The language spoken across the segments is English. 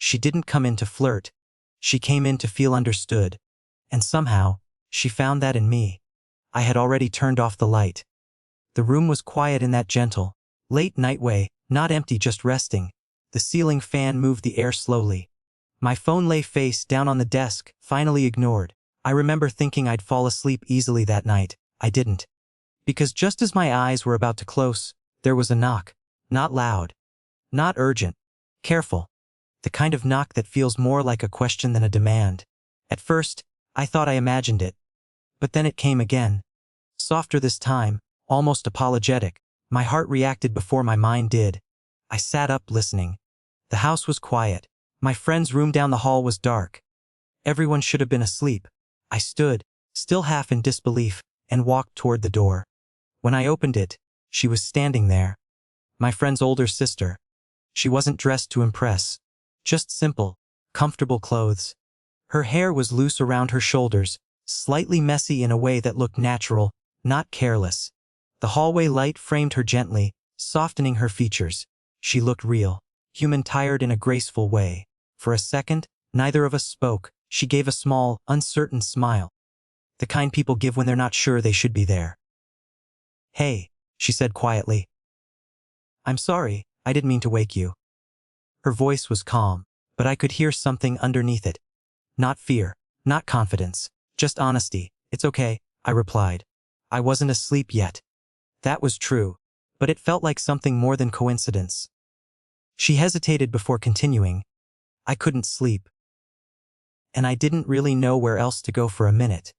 She didn't come in to flirt. She came in to feel understood. And somehow, she found that in me. I had already turned off the light. The room was quiet in that gentle, late night way, not empty, just resting. The ceiling fan moved the air slowly. My phone lay face down on the desk, finally ignored. I remember thinking I'd fall asleep easily that night. I didn't. Because just as my eyes were about to close, there was a knock. Not loud. Not urgent. Careful. The kind of knock that feels more like a question than a demand. At first, I thought I imagined it. But then it came again. Softer this time, almost apologetic. My heart reacted before my mind did. I sat up listening. The house was quiet. My friend's room down the hall was dark. Everyone should have been asleep. I stood, still half in disbelief, and walked toward the door. When I opened it, she was standing there. My friend's older sister. She wasn't dressed to impress. Just simple, comfortable clothes. Her hair was loose around her shoulders, slightly messy in a way that looked natural, not careless. The hallway light framed her gently, softening her features. She looked real, human, tired in a graceful way. For a second, neither of us spoke. She gave a small, uncertain smile. The kind people give when they're not sure they should be there. "Hey," she said quietly. "I'm sorry, I didn't mean to wake you." Her voice was calm, but I could hear something underneath it. Not fear, not confidence, just honesty. "It's okay," I replied. I wasn't asleep yet. That was true, but it felt like something more than coincidence. She hesitated before continuing. "I couldn't sleep. And I didn't really know where else to go for a minute."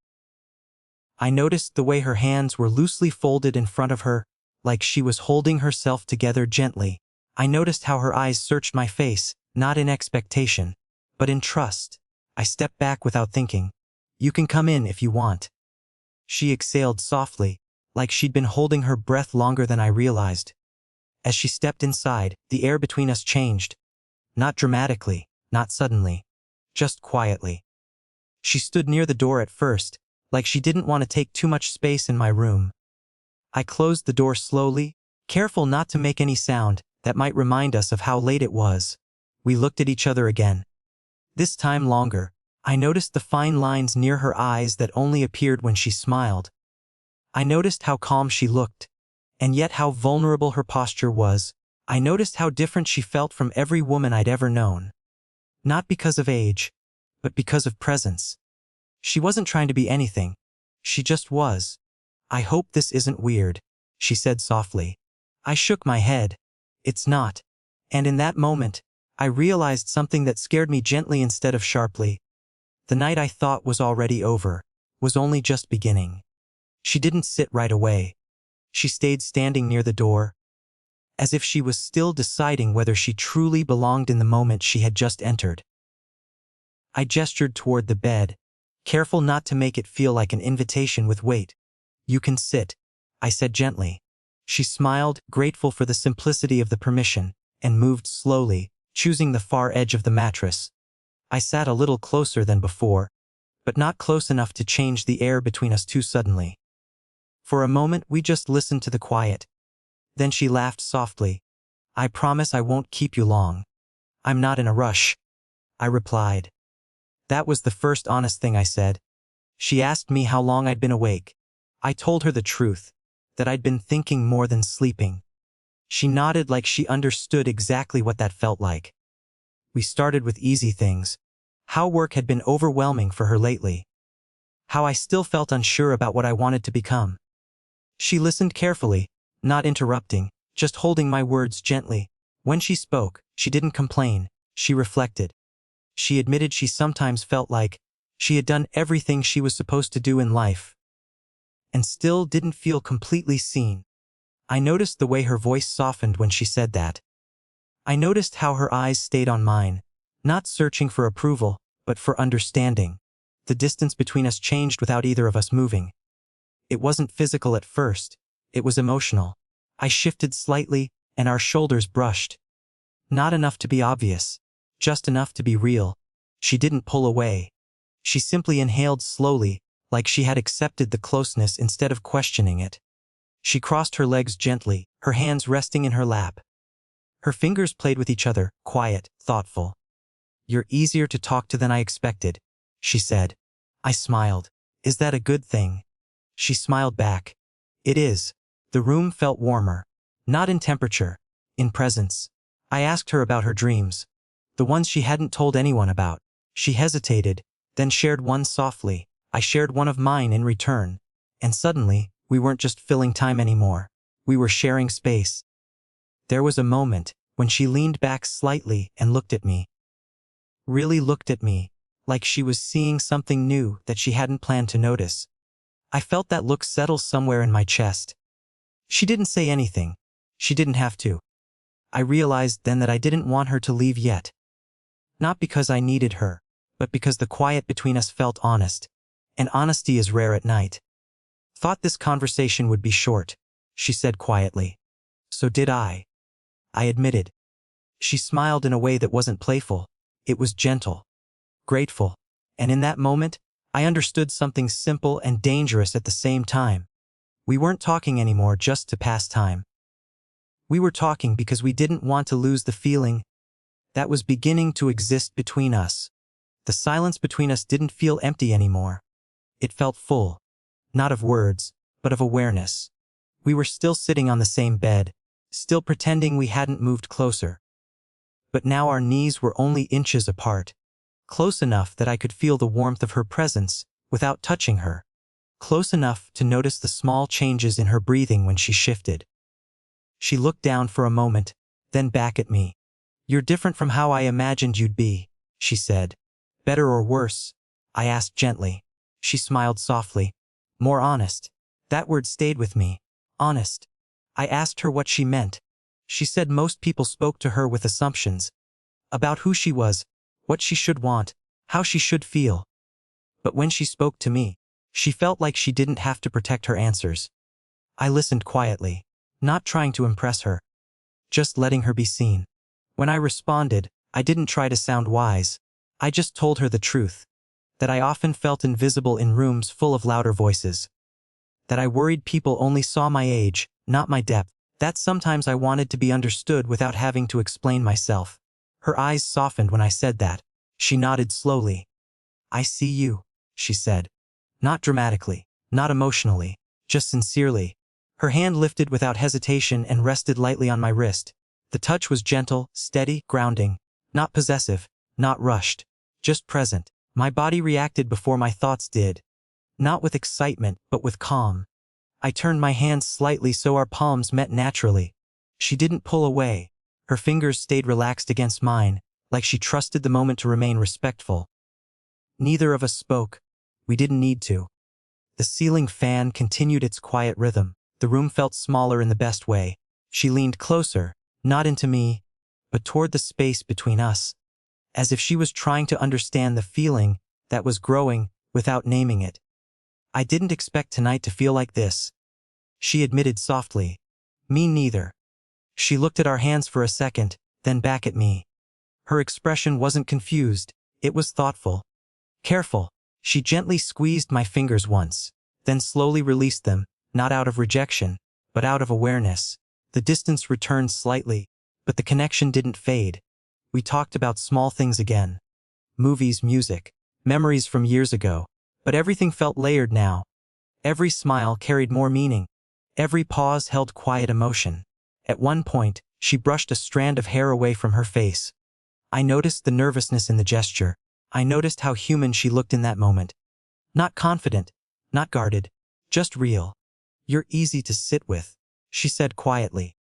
I noticed the way her hands were loosely folded in front of her, like she was holding herself together gently. I noticed how her eyes searched my face, not in expectation, but in trust. I stepped back without thinking. "You can come in if you want." She exhaled softly, like she'd been holding her breath longer than I realized. As she stepped inside, the air between us changed. Not dramatically, not suddenly. Just quietly. She stood near the door at first, like she didn't want to take too much space in my room. I closed the door slowly, careful not to make any sound that might remind us of how late it was. We looked at each other again. This time longer. I noticed the fine lines near her eyes that only appeared when she smiled. I noticed how calm she looked, and yet how vulnerable her posture was. I noticed how different she felt from every woman I'd ever known. Not because of age, but because of presence. She wasn't trying to be anything. She just was. "I hope this isn't weird," she said softly. I shook my head. "It's not." And in that moment, I realized something that scared me gently instead of sharply. The night I thought was already over was only just beginning. She didn't sit right away. She stayed standing near the door, as if she was still deciding whether she truly belonged in the moment she had just entered. I gestured toward the bed, careful not to make it feel like an invitation with weight. "You can sit," I said gently. She smiled, grateful for the simplicity of the permission, and moved slowly, choosing the far edge of the mattress. I sat a little closer than before, but not close enough to change the air between us too suddenly. For a moment we just listened to the quiet. Then she laughed softly. "I promise I won't keep you long." "I'm not in a rush," I replied. That was the first honest thing I said. She asked me how long I'd been awake. I told her the truth, that I'd been thinking more than sleeping. She nodded like she understood exactly what that felt like. We started with easy things. How work had been overwhelming for her lately. How I still felt unsure about what I wanted to become. She listened carefully, not interrupting, just holding my words gently. When she spoke, she didn't complain, she reflected. She admitted she sometimes felt like she had done everything she was supposed to do in life, and still didn't feel completely seen. I noticed the way her voice softened when she said that. I noticed how her eyes stayed on mine, not searching for approval, but for understanding. The distance between us changed without either of us moving. It wasn't physical at first, it was emotional. I shifted slightly, and our shoulders brushed. Not enough to be obvious, just enough to be real. She didn't pull away. She simply inhaled slowly, like she had accepted the closeness instead of questioning it. She crossed her legs gently, her hands resting in her lap. Her fingers played with each other, quiet, thoughtful. "You're easier to talk to than I expected," she said. I smiled. "Is that a good thing?" She smiled back. "It is." The room felt warmer. Not in temperature, in presence. I asked her about her dreams. The ones she hadn't told anyone about. She hesitated, then shared one softly. I shared one of mine in return. And suddenly, we weren't just filling time anymore. We were sharing space. There was a moment when she leaned back slightly and looked at me. Really looked at me, like she was seeing something new that she hadn't planned to notice. I felt that look settle somewhere in my chest. She didn't say anything. She didn't have to. I realized then that I didn't want her to leave yet. Not because I needed her, but because the quiet between us felt honest. And honesty is rare at night. "Thought this conversation would be short," she said quietly. "So did I." I admitted. She smiled in a way that wasn't playful. It was gentle. Grateful. And in that moment, I understood something simple and dangerous at the same time. We weren't talking anymore just to pass time. We were talking because we didn't want to lose the feeling that was beginning to exist between us. The silence between us didn't feel empty anymore. It felt full. Not of words, but of awareness. We were still sitting on the same bed, still pretending we hadn't moved closer. But now our knees were only inches apart. Close enough that I could feel the warmth of her presence without touching her. Close enough to notice the small changes in her breathing when she shifted. She looked down for a moment, then back at me. "You're different from how I imagined you'd be," she said. "Better or worse?" I asked gently. She smiled softly. "More honest." That word stayed with me. Honest. I asked her what she meant. She said most people spoke to her with assumptions. About who she was, what she should want, how she should feel. But when she spoke to me, she felt like she didn't have to protect her answers. I listened quietly, not trying to impress her. Just letting her be seen. When I responded, I didn't try to sound wise. I just told her the truth. That I often felt invisible in rooms full of louder voices. That I worried people only saw my age, not my depth. That sometimes I wanted to be understood without having to explain myself. Her eyes softened when I said that. She nodded slowly. "I see you," she said. Not dramatically, not emotionally, just sincerely. Her hand lifted without hesitation and rested lightly on my wrist. The touch was gentle, steady, grounding. Not possessive, not rushed. Just present. My body reacted before my thoughts did. Not with excitement, but with calm. I turned my hands slightly so our palms met naturally. She didn't pull away. Her fingers stayed relaxed against mine, like she trusted the moment to remain respectful. Neither of us spoke. We didn't need to. The ceiling fan continued its quiet rhythm. The room felt smaller in the best way. She leaned closer, not into me, but toward the space between us. As if she was trying to understand the feeling that was growing without naming it. "I didn't expect tonight to feel like this," she admitted softly. "Me neither." She looked at our hands for a second, then back at me. Her expression wasn't confused, it was thoughtful. Careful. She gently squeezed my fingers once, then slowly released them, not out of rejection, but out of awareness. The distance returned slightly, but the connection didn't fade. We talked about small things again. Movies, music, memories from years ago. But everything felt layered now. Every smile carried more meaning. Every pause held quiet emotion. At one point, she brushed a strand of hair away from her face. I noticed the nervousness in the gesture. I noticed how human she looked in that moment. Not confident, not guarded, just real. "You're easy to sit with," she said quietly.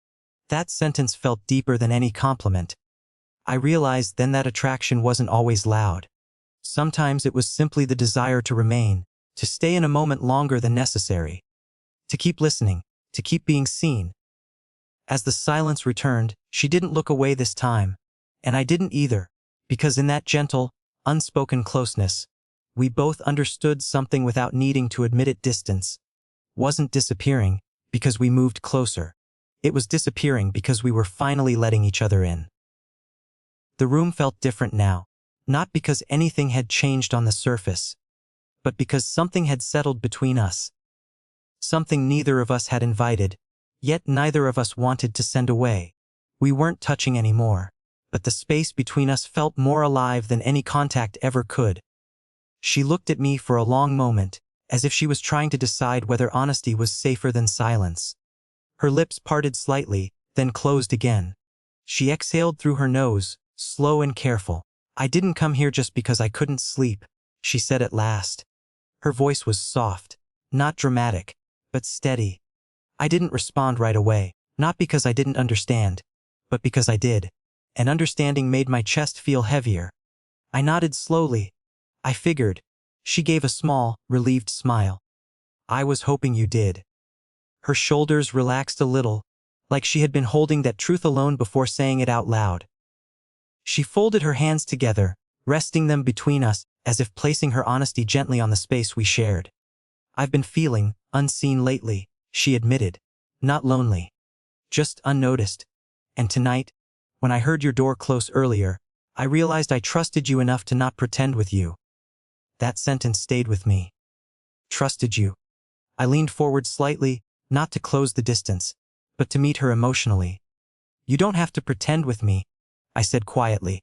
That sentence felt deeper than any compliment. I realized then that attraction wasn't always loud. Sometimes it was simply the desire to remain, to stay in a moment longer than necessary. To keep listening, to keep being seen. As the silence returned, she didn't look away this time. And I didn't either, because in that gentle, unspoken closeness, we both understood something without needing to admit it. Distance wasn't disappearing because we moved closer. It was disappearing because we were finally letting each other in. The room felt different now. Not because anything had changed on the surface, but because something had settled between us. Something neither of us had invited, yet neither of us wanted to send away. We weren't touching anymore, but the space between us felt more alive than any contact ever could. She looked at me for a long moment, as if she was trying to decide whether honesty was safer than silence. Her lips parted slightly, then closed again. She exhaled through her nose, slow and careful. "I didn't come here just because I couldn't sleep," she said at last. Her voice was soft, not dramatic, but steady. I didn't respond right away, not because I didn't understand, but because I did, and understanding made my chest feel heavier. I nodded slowly. "I figured." She gave a small, relieved smile. "I was hoping you did." Her shoulders relaxed a little, like she had been holding that truth alone before saying it out loud. She folded her hands together, resting them between us, as if placing her honesty gently on the space we shared. "I've been feeling unseen lately," she admitted. "Not lonely. Just unnoticed. And tonight, when I heard your door close earlier, I realized I trusted you enough to not pretend with you." That sentence stayed with me. Trusted you. I leaned forward slightly, not to close the distance, but to meet her emotionally. "You don't have to pretend with me," I said quietly.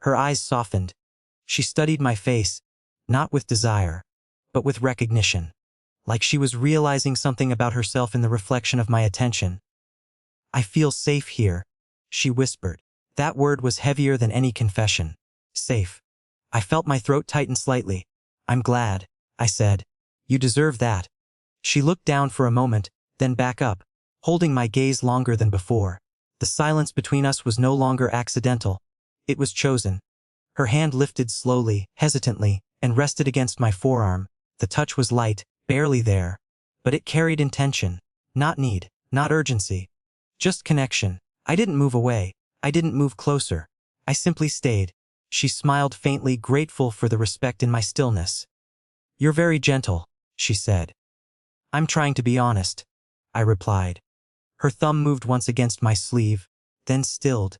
Her eyes softened. She studied my face, not with desire, but with recognition, like she was realizing something about herself in the reflection of my attention. "I feel safe here," she whispered. That word was heavier than any confession. Safe. I felt my throat tighten slightly. "I'm glad," I said. "You deserve that." She looked down for a moment, then back up, holding my gaze longer than before. The silence between us was no longer accidental. It was chosen. Her hand lifted slowly, hesitantly, and rested against my forearm. The touch was light, barely there, but it carried intention. Not need, not urgency. Just connection. I didn't move away. I didn't move closer. I simply stayed. She smiled faintly, grateful for the respect in my stillness. "You're very gentle," she said. "I'm trying to be honest," I replied. Her thumb moved once against my sleeve, then stilled.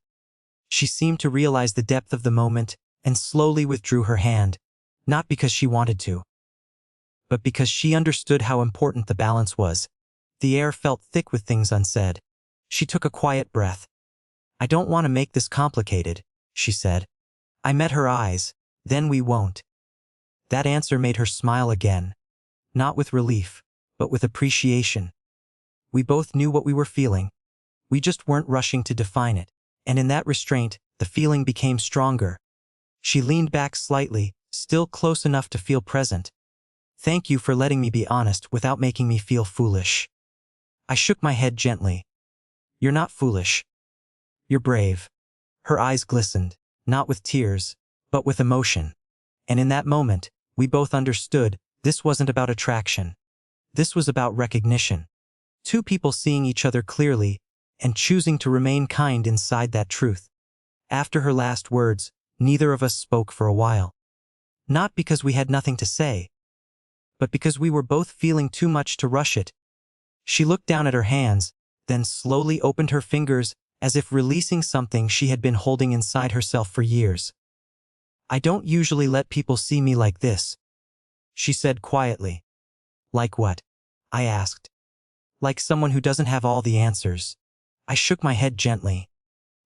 She seemed to realize the depth of the moment and slowly withdrew her hand, not because she wanted to, but because she understood how important the balance was. The air felt thick with things unsaid. She took a quiet breath. "I don't want to make this complicated," she said. I met her eyes. "Then we won't." That answer made her smile again, not with relief, but with appreciation. We both knew what we were feeling. We just weren't rushing to define it. And in that restraint, the feeling became stronger. She leaned back slightly, still close enough to feel present. "Thank you for letting me be honest without making me feel foolish." I shook my head gently. "You're not foolish. You're brave." Her eyes glistened, not with tears, but with emotion. And in that moment, we both understood this wasn't about attraction. This was about recognition. Two people seeing each other clearly and choosing to remain kind inside that truth. After her last words, neither of us spoke for a while. Not because we had nothing to say, but because we were both feeling too much to rush it. She looked down at her hands, then slowly opened her fingers as if releasing something she had been holding inside herself for years. "I don't usually let people see me like this," she said quietly. "Like what?" I asked. "Like someone who doesn't have all the answers." I shook my head gently.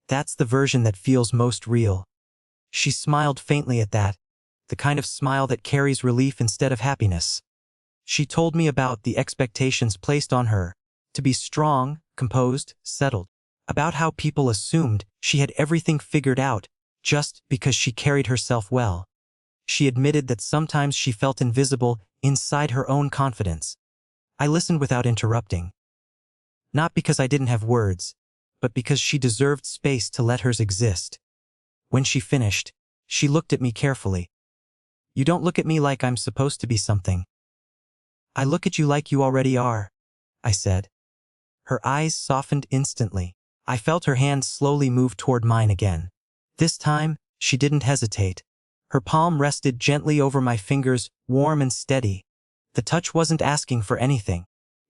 "That's the version that feels most real." She smiled faintly at that, the kind of smile that carries relief instead of happiness. She told me about the expectations placed on her, to be strong, composed, settled. About how people assumed she had everything figured out just because she carried herself well. She admitted that sometimes she felt invisible inside her own confidence. I listened without interrupting. Not because I didn't have words, but because she deserved space to let hers exist. When she finished, she looked at me carefully. "You don't look at me like I'm supposed to be something. I look at you like you already are," I said. Her eyes softened instantly. I felt her hand slowly move toward mine again. This time, she didn't hesitate. Her palm rested gently over my fingers, warm and steady. The touch wasn't asking for anything.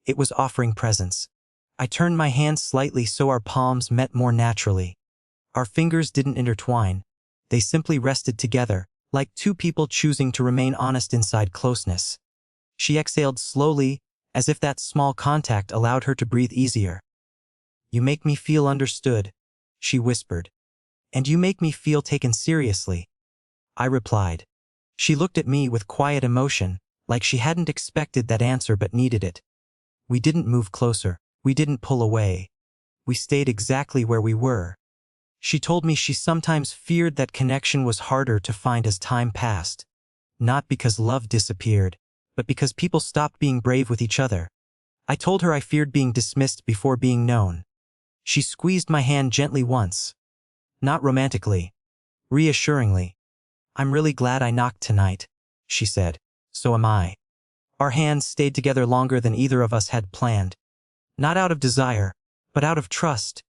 It was offering presence. I turned my hand slightly so our palms met more naturally. Our fingers didn't intertwine. They simply rested together, like two people choosing to remain honest inside closeness. She exhaled slowly, as if that small contact allowed her to breathe easier. "You make me feel understood," she whispered. And you make me feel taken seriously, I replied. She looked at me with quiet emotion, like she hadn't expected that answer but needed it. We didn't move closer. We didn't pull away. We stayed exactly where we were. She told me she sometimes feared that connection was harder to find as time passed. Not because love disappeared, but because people stopped being brave with each other. I told her I feared being dismissed before being known. She squeezed my hand gently once. Not romantically. Reassuringly. I'm really glad I knocked tonight, she said. So am I. Our hands stayed together longer than either of us had planned. Not out of desire, but out of trust.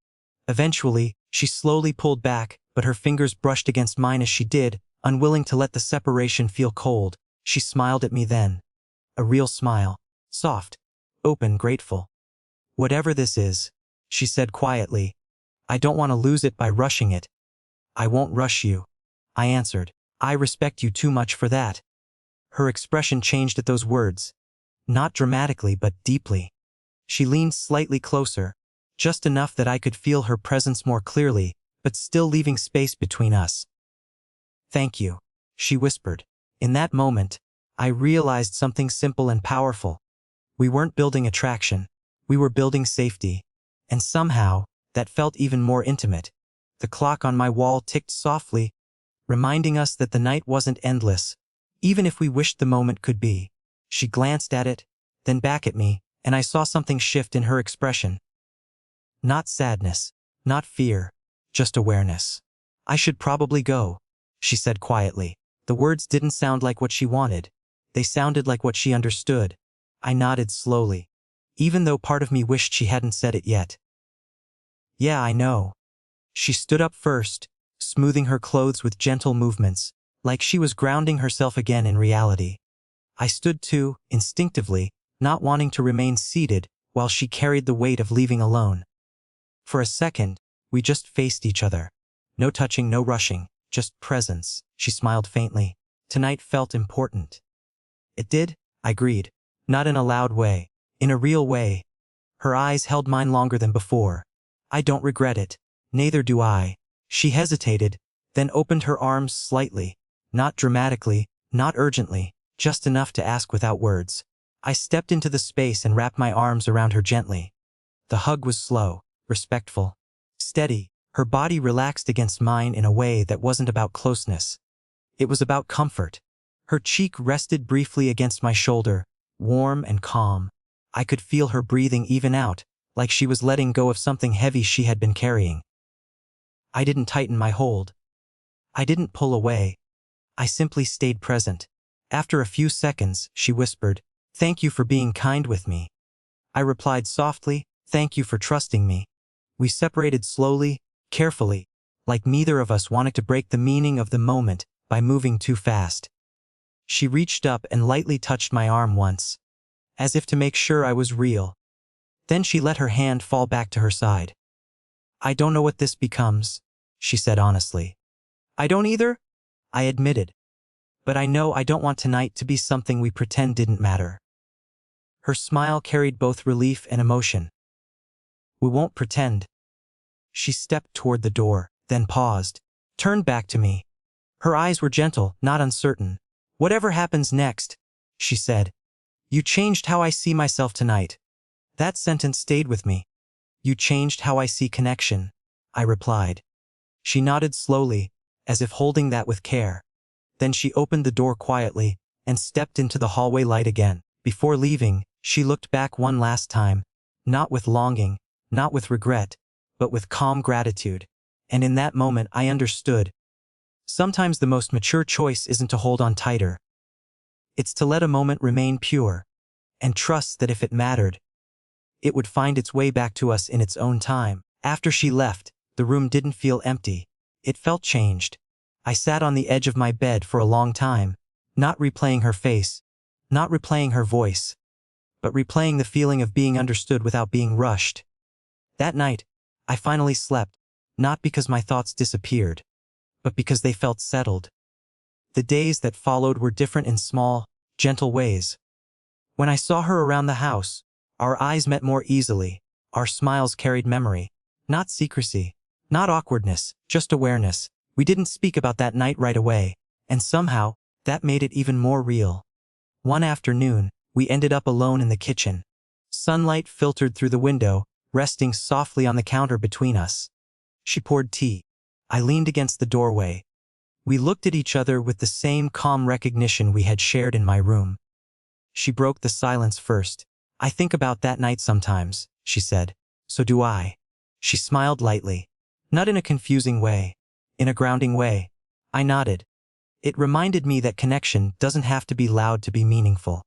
Eventually, she slowly pulled back, but her fingers brushed against mine as she did, unwilling to let the separation feel cold. She smiled at me then. A real smile. Soft. Open, grateful. Whatever this is, she said quietly, I don't want to lose it by rushing it. I won't rush you, I answered. I respect you too much for that. Her expression changed at those words. Not dramatically but deeply. She leaned slightly closer, just enough that I could feel her presence more clearly, but still leaving space between us. Thank you, she whispered. In that moment, I realized something simple and powerful. We weren't building attraction. We were building safety. And somehow, that felt even more intimate. The clock on my wall ticked softly, reminding us that the night wasn't endless, even if we wished the moment could be. She glanced at it, then back at me, and I saw something shift in her expression. Not sadness, not fear, just awareness. I should probably go, she said quietly. The words didn't sound like what she wanted. They sounded like what she understood. I nodded slowly, even though part of me wished she hadn't said it yet. Yeah, I know. She stood up first, smoothing her clothes with gentle movements, like she was grounding herself again in reality. I stood too, instinctively, not wanting to remain seated while she carried the weight of leaving alone. For a second, we just faced each other. No touching, no rushing, just presence. She smiled faintly. Tonight felt important. It did, I agreed. Not in a loud way. In a real way. Her eyes held mine longer than before. I don't regret it. Neither do I. She hesitated, then opened her arms slightly. Not dramatically, not urgently, just enough to ask without words. I stepped into the space and wrapped my arms around her gently. The hug was slow, respectful, steady. Her body relaxed against mine in a way that wasn't about closeness. It was about comfort. Her cheek rested briefly against my shoulder, warm and calm. I could feel her breathing even out, like she was letting go of something heavy she had been carrying. I didn't tighten my hold. I didn't pull away. I simply stayed present. After a few seconds, she whispered, "Thank you for being kind with me." I replied softly, "Thank you for trusting me." We separated slowly, carefully, like neither of us wanted to break the meaning of the moment by moving too fast. She reached up and lightly touched my arm once, as if to make sure I was real. Then she let her hand fall back to her side. "I don't know what this becomes," she said honestly. "I don't either," I admitted. "But I know I don't want tonight to be something we pretend didn't matter." Her smile carried both relief and emotion. "We won't pretend." She stepped toward the door, then paused, turned back to me. Her eyes were gentle, not uncertain. "Whatever happens next," she said, "you changed how I see myself tonight." That sentence stayed with me. "You changed how I see connection," I replied. She nodded slowly, as if holding that with care. Then she opened the door quietly and stepped into the hallway light again. Before leaving, she looked back one last time, not with longing, not with regret, but with calm gratitude. And in that moment I understood. Sometimes the most mature choice isn't to hold on tighter. It's to let a moment remain pure, and trust that if it mattered, it would find its way back to us in its own time. After she left, the room didn't feel empty. It felt changed. I sat on the edge of my bed for a long time, not replaying her face, not replaying her voice, but replaying the feeling of being understood without being rushed. That night, I finally slept, not because my thoughts disappeared, but because they felt settled. The days that followed were different in small, gentle ways. When I saw her around the house, our eyes met more easily, our smiles carried memory, not secrecy, Not awkwardness, just awareness. We didn't speak about that night right away, and somehow, that made it even more real. One afternoon, we ended up alone in the kitchen. Sunlight filtered through the window, resting softly on the counter between us. She poured tea. I leaned against the doorway. We looked at each other with the same calm recognition we had shared in my room. She broke the silence first. I think about that night sometimes, she said. So do I. She smiled lightly. Not in a confusing way. In a grounding way. I nodded. It reminded me that connection doesn't have to be loud to be meaningful.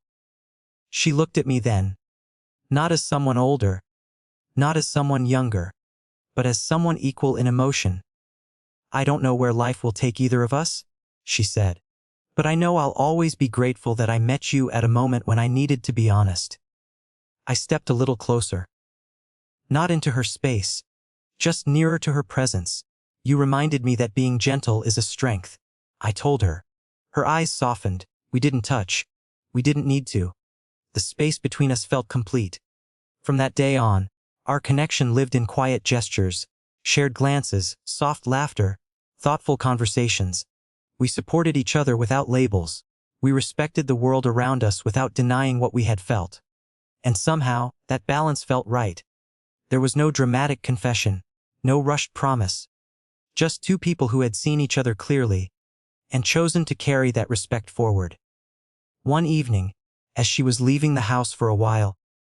She looked at me then. Not as someone older. Not as someone younger. But as someone equal in emotion. I don't know where life will take either of us, she said. But I know I'll always be grateful that I met you at a moment when I needed to be honest. I stepped a little closer. Not into her space. Just nearer to her presence. You reminded me that being gentle is a strength, I told her. Her eyes softened. We didn't touch. We didn't need to. The space between us felt complete. From that day on, our connection lived in quiet gestures, shared glances, soft laughter, thoughtful conversations. We supported each other without labels. We respected the world around us without denying what we had felt. And somehow, that balance felt right. There was no dramatic confession, no rushed promise. Just two people who had seen each other clearly and chosen to carry that respect forward. One evening, as she was leaving the house for a while,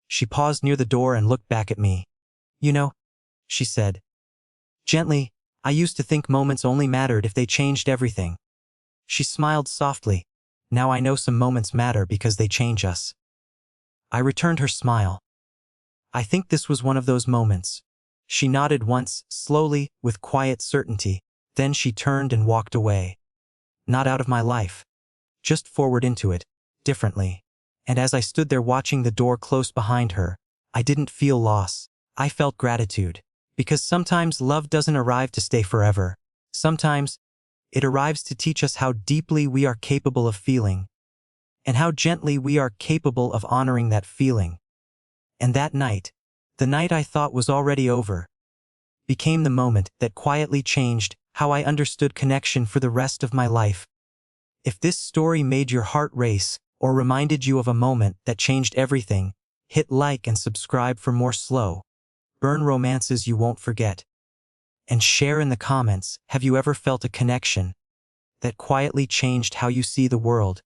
she paused near the door and looked back at me. You know, she said. Gently, I used to think moments only mattered if they changed everything. She smiled softly. Now I know some moments matter because they change us. I returned her smile. I think this was one of those moments. She nodded once, slowly, with quiet certainty. Then she turned and walked away. Not out of my life. Just forward into it, differently. And as I stood there watching the door close behind her, I didn't feel loss. I felt gratitude. Because sometimes love doesn't arrive to stay forever. Sometimes, it arrives to teach us how deeply we are capable of feeling. And how gently we are capable of honoring that feeling. And that night, the night I thought was already over, became the moment that quietly changed how I understood connection for the rest of my life. If this story made your heart race, or reminded you of a moment that changed everything, hit like and subscribe for more slow burn romances you won't forget. And share in the comments, have you ever felt a connection that quietly changed how you see the world?